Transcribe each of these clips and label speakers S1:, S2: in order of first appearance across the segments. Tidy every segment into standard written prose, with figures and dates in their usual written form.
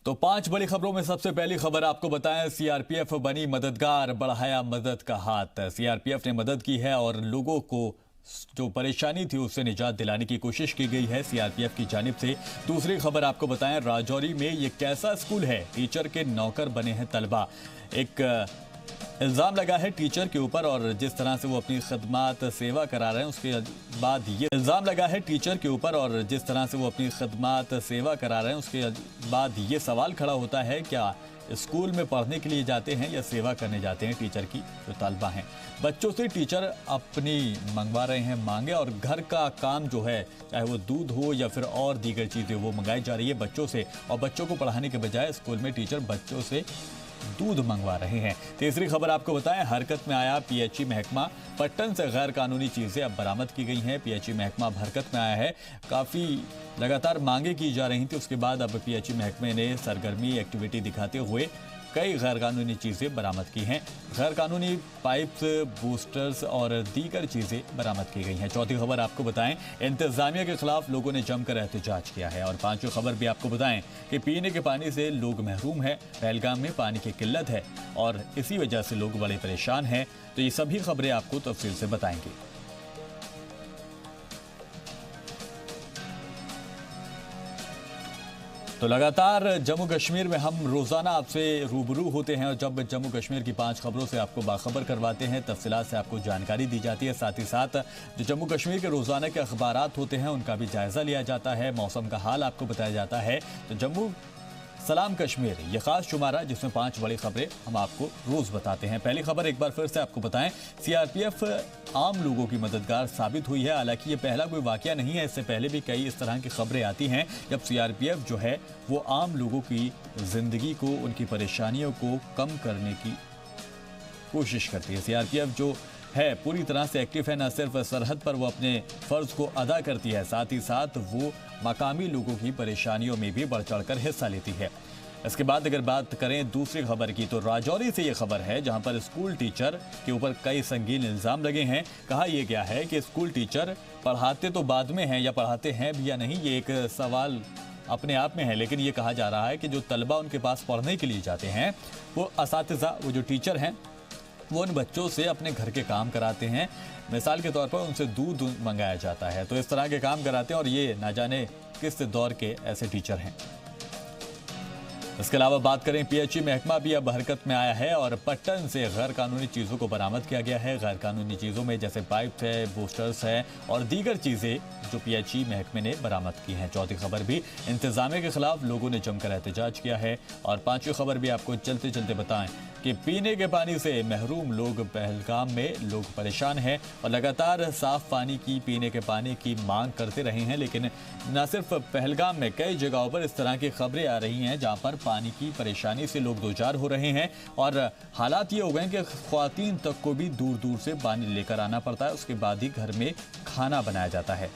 S1: तो 5 बड़ी खबरों में सबसे पहली खबर आपको बताएं, सीआरपीएफ बनी मददगार, बढ़ाया मदद का हाथ। सीआरपीएफ ने मदद की है और लोगों को जो परेशानी थी उससे निजात दिलाने की कोशिश की गई है सीआरपीएफ की जानिब से। दूसरी खबर आपको बताएं, राजौरी में ये कैसा स्कूल है, टीचर के नौकर बने हैं तलबा। एक इल्ज़ाम लगा है टीचर के ऊपर और जिस तरह से वो अपनी खदमात सेवा करा रहे हैं उसके बाद ये इल्ज़ाम लगा है टीचर के ऊपर और जिस तरह से वो अपनी खदमात सेवा करा रहे हैं उसके बाद ये सवाल खड़ा होता है, क्या स्कूल में पढ़ने के लिए जाते हैं या सेवा करने जाते हैं टीचर की जो तालबा हैं। बच्चों से टीचर अपनी मंगवा रहे हैं मांगे और घर का काम जो है, चाहे वो दूध हो या फिर और दीगर चीज़ें, वो मंगाई जा रही है बच्चों से। और बच्चों को पढ़ाने के बजाय स्कूल में टीचर बच्चों से दूध मंगवा रहे हैं। तीसरी खबर आपको बताएं, हरकत में आया पीएचई महकमा। पट्टन से गैर कानूनी चीजें अब बरामद की गई हैं। पीएचई महकमा अब हरकत में आया है। काफी लगातार मांगे की जा रही थी, उसके बाद अब पीएचई महकमे ने सरगर्मी एक्टिविटी दिखाते हुए कई गैर कानूनी चीज़ें बरामद की हैं। गैर कानूनी पाइप्स, बूस्टर्स और दीगर चीज़ें बरामद की गई हैं। चौथी खबर आपको बताएं, इंतजामिया के खिलाफ लोगों ने जमकर एहतजाज किया है। और पांचवी खबर भी आपको बताएं कि पीने के पानी से लोग महरूम हैं। पहलगाम में पानी की किल्लत है और इसी वजह से लोग बड़े परेशान हैं। तो ये सभी खबरें आपको तफसील से बताएंगे। तो लगातार जम्मू कश्मीर में हम रोज़ाना आपसे रूबरू होते हैं और जब जम्मू कश्मीर की 5 खबरों से आपको बाखबर करवाते हैं, तफसीलात से आपको जानकारी दी जाती है। साथ ही साथ जो जम्मू कश्मीर के रोज़ाना के अखबारात होते हैं उनका भी जायज़ा लिया जाता है, मौसम का हाल आपको बताया जाता है। तो जम्मू सलाम कश्मीर ये खास शुमारा जिसमें 5 बड़ी खबरें हम आपको रोज बताते हैं। पहली खबर एक बार फिर से आपको बताएं, सीआरपीएफ आम लोगों की मददगार साबित हुई है। हालांकि ये पहला कोई वाकया नहीं है, इससे पहले भी कई इस तरह की खबरें आती हैं जब सीआरपीएफ जो है वो आम लोगों की जिंदगी को, उनकी परेशानियों को कम करने की कोशिश करती है। सीआरपीएफ जो है पूरी तरह से एक्टिव है, न सिर्फ सरहद पर वो अपने फर्ज को अदा करती है, साथ ही साथ वो मकामी लोगों की परेशानियों में भी बढ़ चढ़कर हिस्सा लेती है। इसके बाद अगर बात करें दूसरी खबर की, तो राजौरी से ये खबर है जहां पर स्कूल टीचर के ऊपर कई संगीन इल्जाम लगे हैं। कहा यह गया है कि स्कूल टीचर पढ़ाते तो बाद में हैं, या पढ़ाते हैं भी या नहीं ये एक सवाल अपने आप में है, लेकिन ये कहा जा रहा है कि जो तलबा उनके पास पढ़ने के लिए जाते हैं वो असातिज़ा, वो जो टीचर हैं वो उन बच्चों से अपने घर के काम कराते हैं। मिसाल के तौर पर उनसे दूध मंगाया जाता है, तो इस तरह के काम कराते हैं और ये ना जाने किस दौर के ऐसे टीचर हैं। इसके अलावा बात करें, पीएचई महकमा भी अब हरकत में आया है और पट्टन से गैर कानूनी चीज़ों को बरामद किया गया है। गैर कानूनी चीज़ों में जैसे पाइप है, बूस्टर्स है और दीगर चीज़ें जो पीएचई महकमे ने बरामद की हैं। चौथी खबर भी, इंतजामिया के खिलाफ लोगों ने जमकर एहतजाज किया है। और पांचवी खबर भी आपको चलते चलते बताएं कि पीने के पानी से महरूम लोग, पहलगाम में लोग परेशान हैं और लगातार साफ पानी की, पीने के पानी की मांग करते रहे हैं। लेकिन न सिर्फ पहलगाम में कई जगहों पर इस तरह की खबरें आ रही हैं जहां पर पानी की परेशानी से लोग दो चार हो रहे हैं और हालात ये हो गए कि ख्वातीन तक को भी दूर दूर से पानी लेकर आना पड़ता है, उसके बाद ही घर में खाना बनाया जाता है।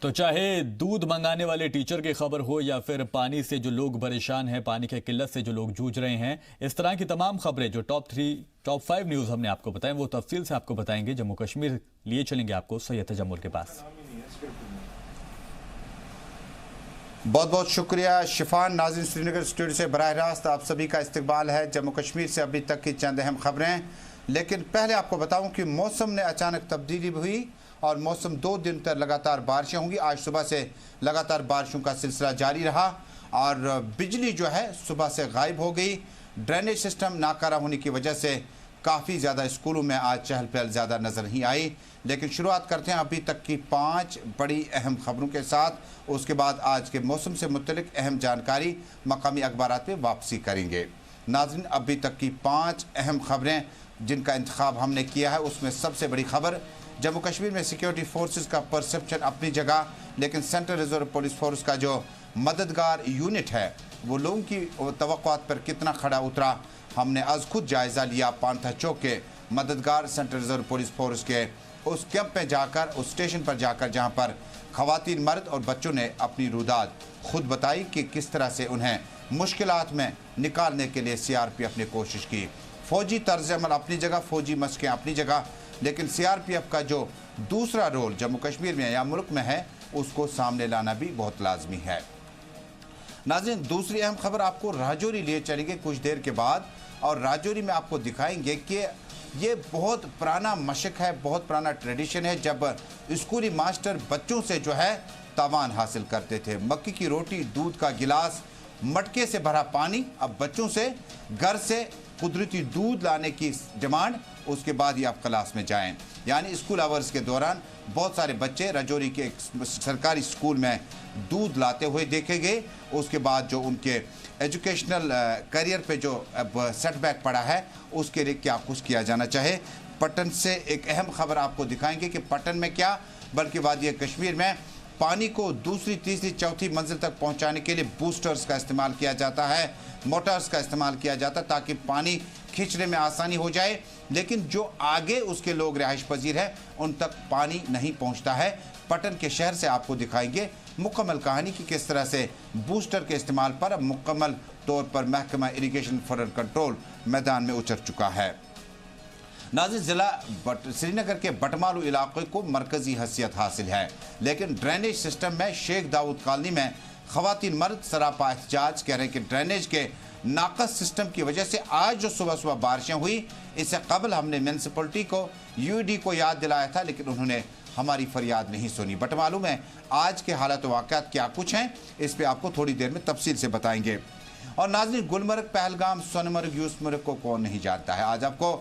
S1: तो चाहे दूध मंगाने वाले टीचर की खबर हो या फिर पानी से जो लोग परेशान हैं, पानी की किल्लत से जो लोग जूझ रहे हैं, इस तरह की तमाम खबरें जो टॉप 5 न्यूज़ हमने आपको बताएं वो तफसील से आपको बताएंगे। जम्मू कश्मीर लिए चलेंगे आपको सैयद जमूल के पास।
S2: बहुत बहुत शुक्रिया शिफान। नाज़रीन, श्रीनगर स्टूडियो से बराह रास्त आप सभी का इस्तकबाल है। जम्मू कश्मीर से अभी तक की चंद अहम खबरें, लेकिन पहले आपको बताऊं कि मौसम ने अचानक तब्दीली हुई और मौसम 2 दिन तक लगातार बारिशें होंगी। आज सुबह से लगातार बारिशों का सिलसिला जारी रहा और बिजली जो है सुबह से गायब हो गई। ड्रेनेज सिस्टम नाकारा होने की वजह से काफ़ी ज़्यादा स्कूलों में आज चहल पहल ज़्यादा नज़र नहीं आई। लेकिन शुरुआत करते हैं अभी तक की 5 बड़ी अहम खबरों के साथ। उसके बाद आज के मौसम से मुतल्लिक अहम जानकारी मकामी अखबारात में वापसी करेंगे। नाज़रीन, अभी तक की 5 अहम खबरें जिनका इंतखाब हमने किया है, उसमें सबसे बड़ी खबर, जम्मू कश्मीर में सिक्योरिटी फोर्सेस का परसेप्शन अपनी जगह, लेकिन सेंट्रल रिजर्व पुलिस फोर्स का जो मददगार यूनिट है वो लोगों की तवक्कुआत पर कितना खड़ा उतरा, हमने आज खुद जायज़ा लिया। पांथा चौक के मददगार सेंट्रल रिजर्व पुलिस फोर्स के उस कैंप में जाकर, उस स्टेशन पर जाकर जहां पर खवातीन, मर्द और बच्चों ने अपनी रुदाद खुद बताई कि किस तरह से उन्हें मुश्किलात में निकालने के लिए सीआरपीएफ ने कोशिश की। फौजी तर्ज अमल अपनी जगह, फौजी मशकें अपनी जगह, लेकिन सीआरपीएफ का जो दूसरा रोल जम्मू कश्मीर में या मुल्क में है उसको सामने लाना भी बहुत लाजमी है। नाज़रीन, दूसरी अहम खबर आपको राजौरी लिए चलेंगे कुछ देर के बाद, और राजौरी में आपको दिखाएंगे कि ये बहुत पुराना मशक है, बहुत पुराना ट्रेडिशन है। जब स्कूली मास्टर बच्चों से जो है तावान हासिल करते थे, मक्की की रोटी, दूध का गिलास, मटके से भरा पानी, अब बच्चों से घर से कुदरती दूध लाने की डिमांड, उसके बाद ही आप क्लास में जाएं। यानी स्कूल आवर्स के दौरान बहुत सारे बच्चे राजौरी के एक सरकारी स्कूल में दूध लाते हुए देखे गए। उसके बाद जो उनके एजुकेशनल करियर पे जो अब सेटबैक पड़ा है, उसके लिए क्या कुछ किया जाना चाहे। पटन से एक अहम खबर आपको दिखाएंगे कि पटन में क्या बल्कि वादी कश्मीर में पानी को दूसरी, तीसरी, चौथी मंजिल तक पहुंचाने के लिए बूस्टर्स का इस्तेमाल किया जाता है, मोटर्स का इस्तेमाल किया जाता है ताकि पानी खींचने में आसानी हो जाए। लेकिन जो आगे उसके लोग रिहाइश पजीर हैं उन तक पानी नहीं पहुंचता है। पटन के शहर से आपको दिखाएंगे मुकम्मल कहानी की किस तरह से बूस्टर के इस्तेमाल पर अब मुकम्मल तौर पर महकमा इरिगेशन फ्लड कंट्रोल मैदान में उतर चुका है। नाज़रीन, जिला श्रीनगर के बटमालू इलाके को मरकजी हैसियत हासिल है, लेकिन ड्रेनेज सिस्टम में शेख दाऊद कॉलोनी में खवातीन मर्द सरापा एहतजाज कह रहे हैं कि ड्रेनेज के नाकस सिस्टम की वजह से आज जो सुबह सुबह बारिशें हुई, इससे कबल हमने म्यूनसिपलिटी को, यूईडी को याद दिलाया था, लेकिन उन्होंने हमारी फरियाद नहीं सुनी। बटमालू में आज के हालात वाक़यात क्या कुछ हैं, इस पे आपको थोड़ी देर में तफसील से बताएंगे। और नाज़रीन, गुलमर्ग, पहलगाम, सोनमर्ग, यूसमर्ग को कौन नहीं जानता है। आज आपको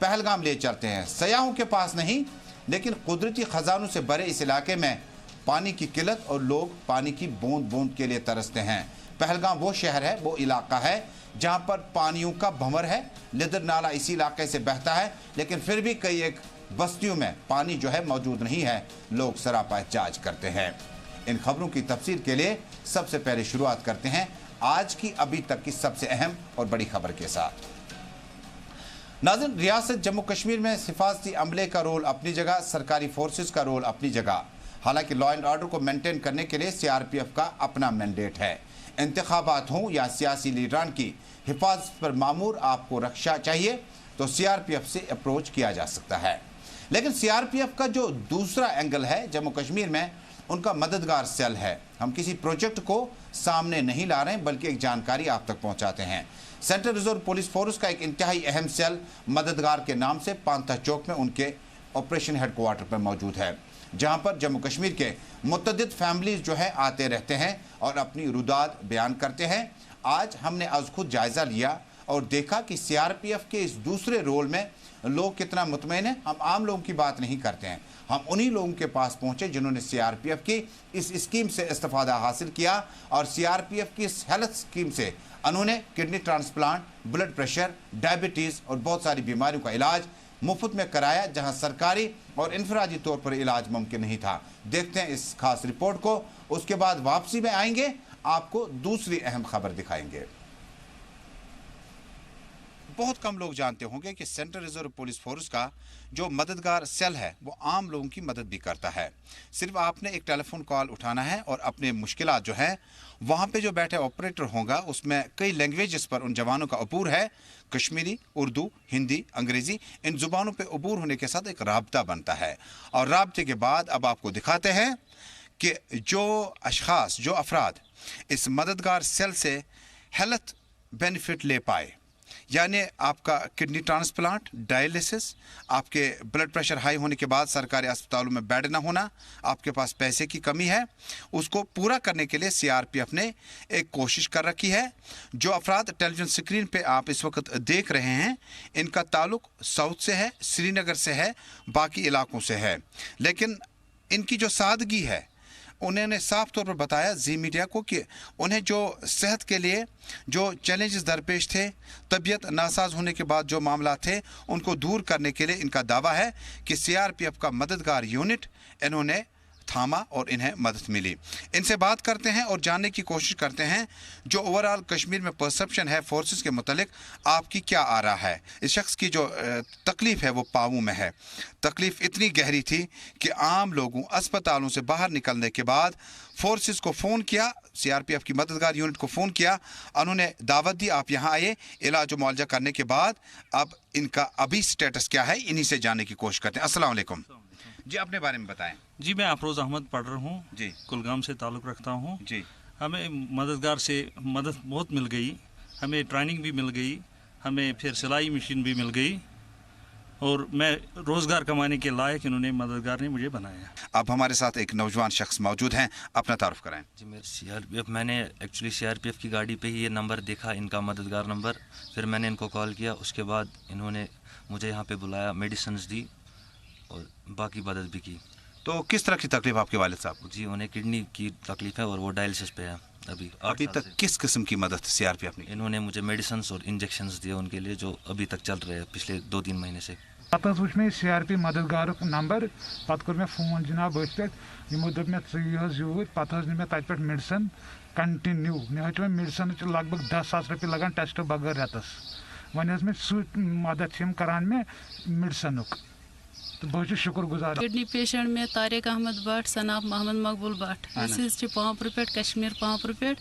S2: पहलगाम ले चलते हैं। सयाहों के पास नहीं, लेकिन कुदरती खजानों से भरे इस इलाके में पानी की किल्लत और लोग पानी की बूंद बूंद के लिए तरसते हैं। पहलगाम वो शहर है, वो इलाका है जहां पर पानियों का भंवर है। लिदर नाला इसी इलाके से बहता है, लेकिन फिर भी कई एक बस्तियों में पानी जो है मौजूद नहीं है। लोग सरापा एहतजाज करते हैं। इन खबरों की तफसील के लिए सबसे पहले शुरुआत करते हैं आज की अभी तक की सबसे अहम और बड़ी खबर के साथ। नाज़रीन, रियासत जम्मू कश्मीर में हिफाजती अमले का रोल अपनी जगह, सरकारी फोर्सेस का रोल अपनी जगह। हालांकि लॉ एंड ऑर्डर को मेंटेन करने के लिए सीआरपीएफ का अपना मैंडेट है। इंतखाबात हों या सियासी लीडरान की हिफाजत पर मामूर आपको रक्षा चाहिए तो सीआरपीएफ से अप्रोच किया जा सकता है। लेकिन सीआरपीएफ का जो दूसरा एंगल है जम्मू कश्मीर में, उनका मददगार सेल है। हम किसी प्रोजेक्ट को सामने नहीं ला रहे हैं, बल्कि एक जानकारी आप तक पहुंचाते हैं। सेंट्रल रिजर्व पुलिस फोर्स का एक इंतहाई अहम सेल मददगार के नाम से पांथा चौक में उनके ऑपरेशन हेडक्वार्टर पर मौजूद है, जहां पर जम्मू कश्मीर के मुतअद्दिद फैमिलीज जो है आते रहते हैं और अपनी रुदाद बयान करते हैं। आज हमने आज खुद जायज़ा लिया और देखा कि सीआरपीएफ के इस दूसरे रोल में लोग कितना मुतमईन हैं। हम आम लोगों की बात नहीं करते हैं, हम उन्हीं लोगों के पास पहुंचे जिन्होंने सीआरपीएफ की इस स्कीम से इस्तेफादा हासिल किया और सीआरपीएफ की इस हेल्थ स्कीम से उन्होंने kidney transplant, blood pressure, diabetes और बहुत सारी बीमारियों का इलाज मुफ्त में कराया, जहां सरकारी और इनफरादी तौर पर इलाज मुमकिन नहीं था। देखते हैं इस खास रिपोर्ट को, उसके बाद वापसी में आएंगे, आपको दूसरी अहम खबर दिखाएंगे। बहुत कम लोग जानते होंगे कि सेंट्रल रिजर्व पुलिस फोर्स का जो मददगार सेल है वो आम लोगों की मदद भी करता है। सिर्फ आपने एक टेलीफोन कॉल उठाना है और अपने मुश्किलात जो है वहाँ पे जो बैठे ऑपरेटर होगा उसमें कई लैंग्वेजेस पर उन जवानों का अबूर है। कश्मीरी, उर्दू, हिंदी, अंग्रेज़ी, इन ज़ुबानों पे अबूर होने के साथ एक राब्ता बनता है। और राब्ते के बाद अब आपको दिखाते हैं कि जो अशखास, जो अफराद इस मददगार सेल से हेल्थ बेनिफिट ले पाए, यानी आपका किडनी ट्रांसप्लांट, डायलिसिस, आपके ब्लड प्रेशर हाई होने के बाद सरकारी अस्पतालों में बेड ना होना, आपके पास पैसे की कमी है, उसको पूरा करने के लिए सीआरपीएफ ने एक कोशिश कर रखी है। जो अफराद टेलीविजन स्क्रीन पे आप इस वक्त देख रहे हैं, इनका ताल्लुक साउथ से है, श्रीनगर से है, बाकी इलाकों से है, लेकिन इनकी जो सादगी है उन्होंने साफ तौर पर बताया जी मीडिया को कि उन्हें जो सेहत के लिए जो चैलेंजेस दरपेश थे, तबीयत नासाज होने के बाद जो मामला थे, उनको दूर करने के लिए इनका दावा है कि सीआरपीएफ का मददगार यूनिट इन्होंने थामा और इन्हें मदद मिली। इनसे बात करते हैं और जानने की कोशिश करते हैं जो ओवरऑल कश्मीर में परसेप्शन है फोर्सेस के मुतालिक, आपकी क्या आ रहा है। इस शख्स की जो तकलीफ़ है वो पाँवों में है। तकलीफ़ इतनी गहरी थी कि आम लोगों अस्पतालों से बाहर निकलने के बाद फोर्सेस को फ़ोन किया, सीआरपीएफ की मददगार यूनिट को फ़ोन किया, उन्होंने दावत दी आप यहाँ आइए, इलाज मुआवजा करने के बाद अब इनका अभी स्टेटस क्या है, इन्हीं से जानने की कोशिश करते हैं। अस्सलाम वालेकुम। जी, अपने बारे में बताएं।
S3: जी, मैं अफरोज़ अहमद पढ़ रहा हूँ
S2: जी
S3: कुलगाम से ताल्लुक़ रखता हूँ।
S2: जी
S3: हमें मददगार से मदद बहुत मिल गई, हमें ट्रेनिंग भी मिल गई, हमें फिर सिलाई मशीन भी मिल गई और मैं रोज़गार कमाने के लायक इन्होंने मददगार ने मुझे बनाया।
S2: अब हमारे साथ एक नौजवान शख्स मौजूद हैं, अपना तारुफ कराएं।
S4: जी, मेरे सीआरपीएफ, मैंने एक्चुअली सीआरपीएफ की गाड़ी पे ही ये नंबर देखा, इनका मददगार नंबर। फिर मैंने इनको कॉल किया, उसके बाद इन्होंने मुझे यहाँ पे बुलाया, मेडिसिन्स दी और बाकी मदद भी की।
S2: तो किस तरह की तकलीफ आपके वालिद साहब को?
S4: जी, उन्हें किडनी की तकलीफ है और वो डायलिसिस पे है अभी 8
S2: अभी
S4: साल
S2: तक
S4: से।
S2: किस किस्म की मदद सीआरपीएफ ने?
S4: इन्होंने मुझे मेडिसिन्स और इंजेक्शंस दिए उनके लिए, जो अभी तक चल रहे हैं पिछले 2-3 महीने से।
S5: पत वुच मे सीआरपी मददगार नंबर, पत कोर मे फोन जनाब अथ पे, यमो दोप मे यूर, पत नि मे तत पे मेडिसिन कंटिन्यू, मे हट मे मेडिसिन लगभग 10,000 रुपये लगान टेस्ट बगैर रेतस। वन मे सू मदद करान मे मेडिसिन, तो बहुत शुक्र गुजार।
S6: किडनी पेशेंट में तारिक अहमद भट्ट, सनाब मोहम्मद मकबूल भट्ट, पांपुर पे कश्मीर पांपुर पे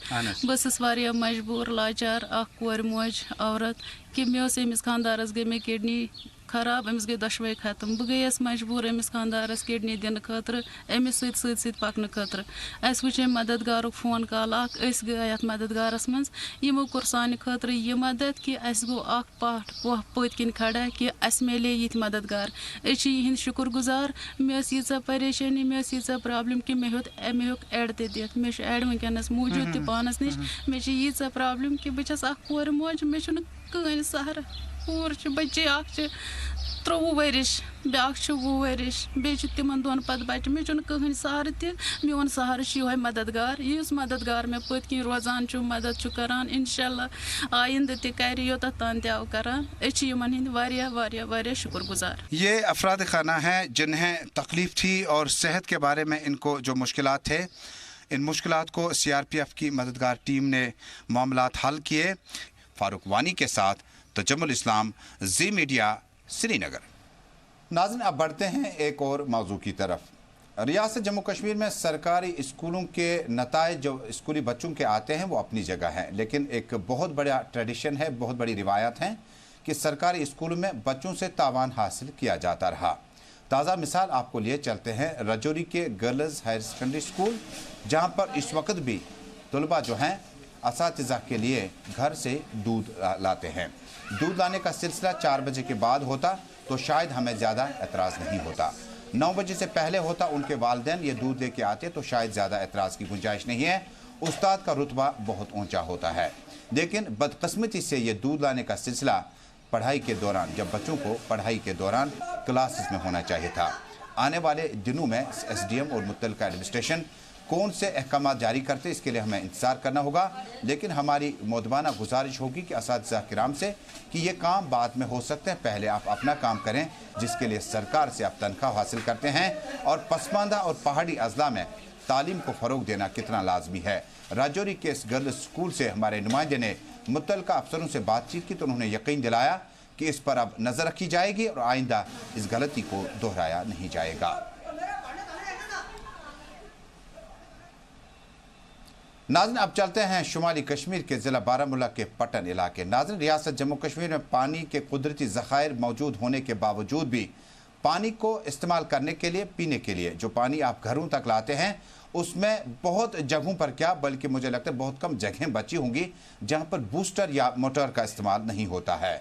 S6: बस वारिया मजबूर लाचार कोर मोज औरत कि मे अमिस खानदारस गई मे किडनी खराब, अमिस गई दशवे खत्म, बह गई मजबूर अमिस खानदारस किडनी दिन खतर, अमिस सत पकन खतर। अस वुचे मददगार फोन कॉल गए अत मददगारस मज, यमो कोर सान खतर यह मदद कि अस गो पाठ पत किन खड़ा कि अस मिले ये मददगार। यिंद शुक्र गुजार। मे यीचा परेशानी, मे यीचा प्रॉब्लम कि मे हेक एड दित, मे एड वनकस मौजूद त पानस निश, मे यीचा प्रॉब्लम कि बस कोर मोज, मे कहन सहारा पूर बच्चे 23 वरिश, ब्या 20 वरिश, बे तिमन दोन पत बच्चे, मे कहन सहार त, मोन सहार ये मददगार, इस मददगार मे पत किन रोजान मदद करान, इंशाल्लाह आइंद त योत तान तव करान। यमन हिंद वारिया वारिया वारिया शुक्र गुजार।
S2: ये अफराद खाना हैं जिन्हें तकलीफ थी और सेहत के बारे में इनको जो मुश्किलात थे, इन मुश्किलात को सीआरपीएफ की मददगार टीम ने मामलात हल किए। फारूक वानी के साथ तजम्मुल इस्लाम, जी मीडिया, श्रीनगर। नाज़रीन, अब बढ़ते हैं एक और मौजू की तरफ। रियासत जम्मू कश्मीर में सरकारी स्कूलों के नताइज जो स्कूली बच्चों के आते हैं वो अपनी जगह हैं, लेकिन एक बहुत बड़ा ट्रेडिशन है, बहुत बड़ी रिवायत है कि सरकारी स्कूलों में बच्चों से तावान हासिल किया जाता रहा। ताज़ा मिसाल आपको लिए चलते हैं रजौरी के गर्ल्स हायर सेकेंडरी स्कूल, जहाँ पर इस वक्त भी तलबा जो हैं असातिज़ा के लिए घर से दूध लाते हैं। दूध लाने का सिलसिला 4 बजे के बाद होता तो शायद हमें ज़्यादा एतराज़ नहीं होता। 9 बजे से पहले होता, उनके वालिदैन ये दूध लेके आते तो शायद ज़्यादा एतराज़ की गुंजाइश नहीं है। उस्ताद का रुतबा बहुत ऊंचा होता है, लेकिन बदकिस्मती से ये दूध लाने का सिलसिला पढ़ाई के दौरान, जब बच्चों को पढ़ाई के दौरान क्लासेस में होना चाहिए था। आने वाले दिनों में SDM और मुतल्लिका एडमिनिस्ट्रेशन कौन से अहकाम जारी करते, इसके लिए हमें इंतज़ार करना होगा। लेकिन हमारी मोदबाना गुजारिश होगी कि असातिज़ा किराम से कि ये काम बाद में हो सकते हैं, पहले आप अपना काम करें जिसके लिए सरकार से आप तनख्वाह हासिल करते हैं। और पसमानदा और पहाड़ी अजला में तालीम को फ़रोग देना कितना लाजमी है। राजौरी के इस गर्ल्स स्कूल से हमारे नुमाइंदे ने मुतल्लिका अफसरों से बातचीत की तो उन्होंने यकीन दिलाया कि इस पर अब नज़र रखी जाएगी और आइंदा इस गलती को दोहराया नहीं जाएगा। नाज़रीन, अब चलते हैं शुमाली कश्मीर के ज़िला बारामूला के पटन इलाके। नाज़रीन, रियासत जम्मू कश्मीर में पानी के कुदरती ज़खायर मौजूद होने के बावजूद भी पानी को इस्तेमाल करने के लिए, पीने के लिए जो पानी आप घरों तक लाते हैं, उसमें बहुत जगहों पर क्या बल्कि मुझे लगता है बहुत कम जगहें बची होंगी जहां पर बूस्टर या मोटर का इस्तेमाल नहीं होता है।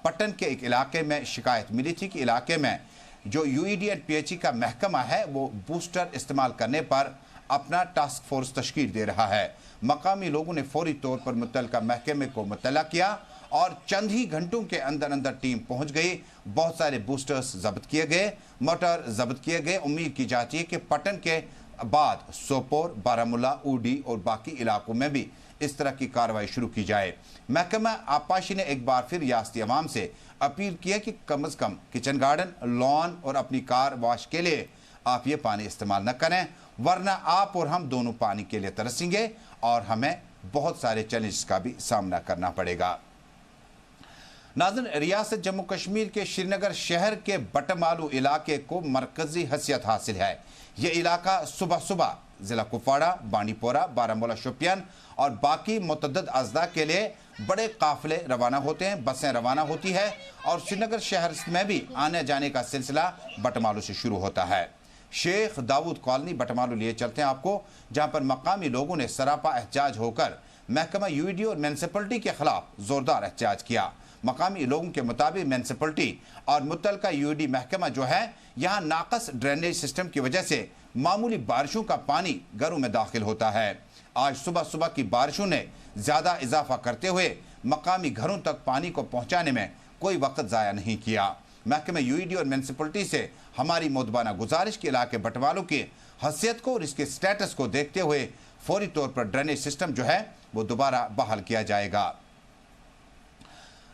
S2: पटन के एक इलाके में शिकायत मिली थी कि इलाके में जो UED एंड PHE का महकमा है वो बूस्टर इस्तेमाल करने पर अपना टास्क फोर्स तश्कील दे रहा है। मकामी लोगों ने फौरी तौर पर मुतल्लिका महकमे को मुतल्ला किया और चंद ही घंटों के अंदर अंदर टीम पहुंच गई। बहुत सारे बूस्टर्स जब्त किए गए, मोटर जब्त किए गए। उम्मीद की जाती है कि पटन के बाद सोपोर, बारामूला, ऊडी और बाकी इलाकों में भी इस तरह की कार्रवाई शुरू की जाए। महकमा आबपाशी ने एक बार फिर रियासती अवाम से अपील की है कि कम अज़ कम किचन गार्डन, लॉन और अपनी कार वॉश के लिए आप ये पानी इस्तेमाल न करें, वरना आप और हम दोनों पानी के लिए तरसेंगे और हमें बहुत सारे चैलेंज का भी सामना करना पड़ेगा। नाज़रीन, रियासत जम्मू कश्मीर के श्रीनगर शहर के बटमालू इलाके को मरकजी हैसियत हासिल है। ये इलाका सुबह सुबह ज़िला कुपवाड़ा, बांडीपोरा, बारामूला, शोपियान और बाकी मुतअद्दिद अज़ला के लिए बड़े काफ़िले रवाना होते हैं, बसें रवाना होती है और श्रीनगर शहर में भी आने जाने का सिलसिला बटमालू से शुरू होता है। शेख दाऊद कॉलोनी बटमालू लिए चलते हैं आपको, जहां पर मकामी लोगों ने सरापा एहतजाज होकर महकमा यूईडी और म्यूनिसिपलिटी के खिलाफ जोरदार एहतजाज किया। मकामी लोगों के मुताबिक म्यूनिसिपलिटी और मुतलका यूईडी महकमा जो है, यहाँ नाकस ड्रेनेज सिस्टम की वजह से मामूली बारिशों का पानी घरों में दाखिल होता है। आज सुबह सुबह की बारिशों ने ज़्यादा इजाफा करते हुए मकामी घरों तक पानी को पहुँचाने में कोई वक्त ज़ाया नहीं किया। महकमे यूईडी और म्यूनिसिपलिटी से हमारी मोदबाना गुजारिश के इलाके बटवालों की हैसियत को और इसके स्टेटस को देखते हुए फौरी तौर पर ड्रेनेज सिस्टम जो है वो दोबारा बहाल किया जाएगा।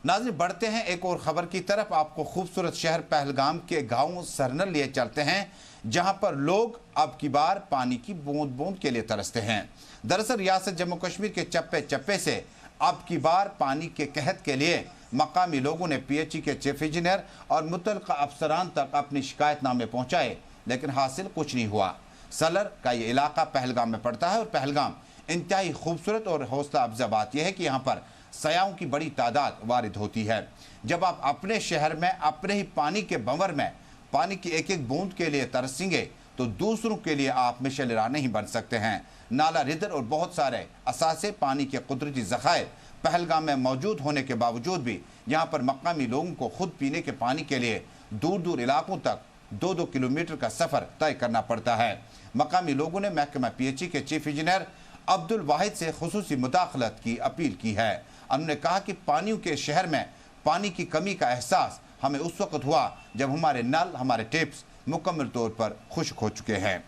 S2: नाज़रीन, बढ़ते हैं एक और खबर की तरफ। आपको खूबसूरत शहर पहलगाम के गांव सरनल लिए चलते हैं, जहां पर लोग अब की बार पानी की बूंद बूंद के लिए तरसते हैं। दरअसल रियासत जम्मू कश्मीर के चप्पे चप्पे से अब की बार पानी के कहत के लिए मकामी लोगों ने पीएचई के चीफ इंजीनियर और मुतल्लिका अफसरान तक अपनी शिकायतनामे पहुंचाए, लेकिन हासिल कुछ नहीं हुआ। सलर का ये इलाका पहलगाम में पड़ता है और पहलगाम इंतहाई खूबसूरत और हौसला अफजा बात यह है कि यहाँ पर सयाहों की बड़ी तादाद वारिद होती है। जब आप अपने शहर में अपने ही पानी के बंवर में पानी की एक एक बूंद के लिए तरसेंगे तो दूसरों के लिए आप मिशल राह नहीं बन सकते हैं। नाला रिदर और बहुत सारे असासे पानी के कुदरती ज़खायर पहलगाम में मौजूद होने के बावजूद भी यहाँ पर मकामी लोगों को खुद पीने के पानी के लिए दूर दूर इलाकों तक 2-2 किलोमीटर का सफ़र तय करना पड़ता है। मकामी लोगों ने महकमा पीएचई के चीफ इंजीनियर अब्दुल वाहिद से खुसूसी मुदाखलत की अपील की है। उन्होंने कहा कि पानियों के शहर में पानी की कमी का एहसास हमें उस वक्त हुआ जब हमारे नल, हमारे टेप्स मुकम्मल तौर पर खुश्क हो चुके हैं।